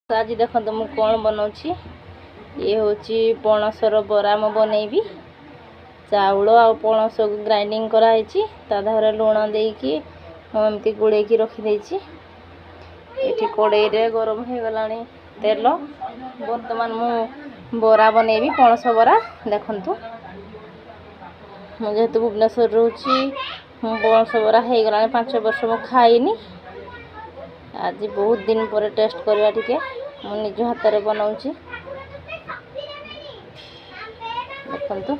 तो आज देखो मुझे कौन बनाऊँगी ये हूँ पणसर बरा मु बनैबी चाउल आ पणस ग्राइंडिंग कराई ताधर लुण देकी एमती गुड़े रखीदे ये कड़ई रे गरम हो गला तेल बर्तमान मु बरा बनैबी पणस बरा देखंतु मुझे भुवनेश्वर रोची पणस बरा हो गला 5 वर्ष मु खाइनी आज बहुत दिन पर टेस्ट करवा टिके मु निज हाथ में बनाऊँगी देखंतु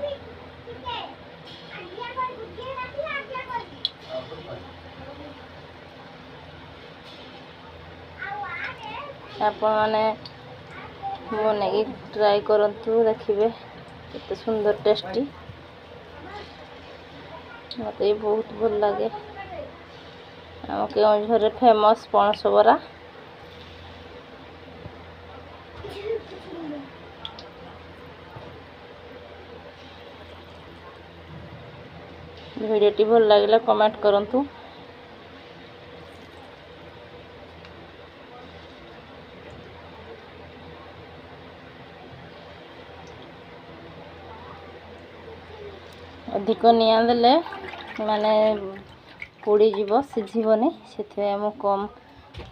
आपण मैंने बन ट्राई करंतु देखिए कितने सुंदर टेस्टी मत बहुत भल लगे आम केउझर फेमस पणस बरा वीडियोटी भल लगे कमेंट करंतु अधिक निया देले माने पोड़ी जीव सिझीबनी से कम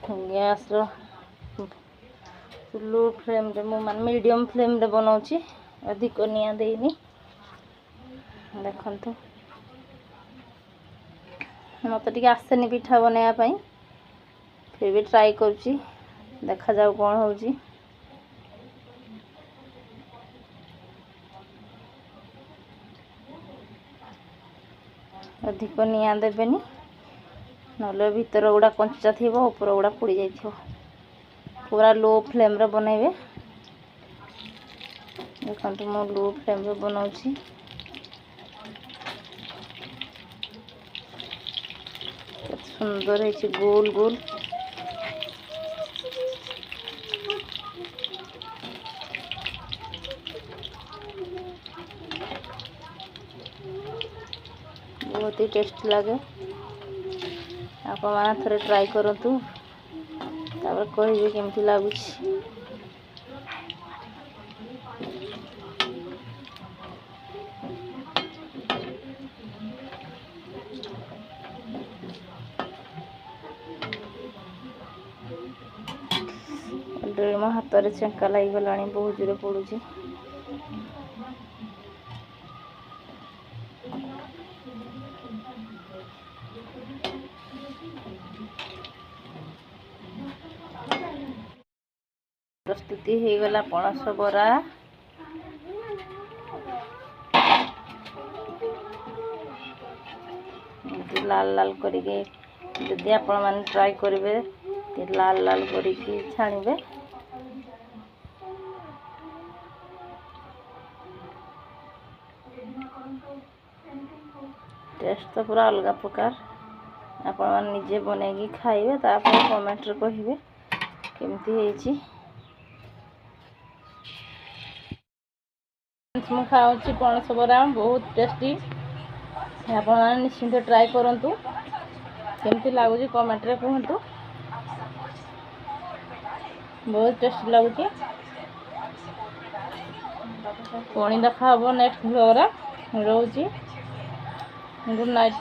गैस लो फ्लेम रे मान मीडियम फ्लेम रे बनाऊँगी अधिक निया देनी देखंतु मत टे आसेनी पिठा बनवाई फिर भी ट्राई करुँची देखा जाऊ कौन होची अधिक निया देबेनी नले भीतर गुड़ा कंचा थी ऊपर गुड़ा पोड़ी जाइए पूरा लो फ्लेम रे बनइबे देखो मो लो फ्लेम रे बनाऊँगी सुंदर है गोल गोल बहुत ही टेस्टी लगे आप थे ट्राई करंतु तापर कहिबे केमती लागुछि मो हाथ में चेंका लगी गला बहुत जोर पड़ुछि प्रस्तुति हो गला पणस बरा लाल लाल करके जदि आपण माने ट्राई करेंगे लाल लाल करके छाणिबे टेस्ट तो पूरा अलग प्रकार आपण माने निजे बनेगी खाइबे तापर कमेंट रे कहिबे केमती हेची मु खाऊँगी पणस बरा बहुत टेस्टी आपण निश्चिंत ट्राई करंतु केमती लगुच कमेंट रे कहतु बहुत टेस्टी लगुच पुणी देखा नेक्स्ट ब्लॉग रे रोची गुड नाइट।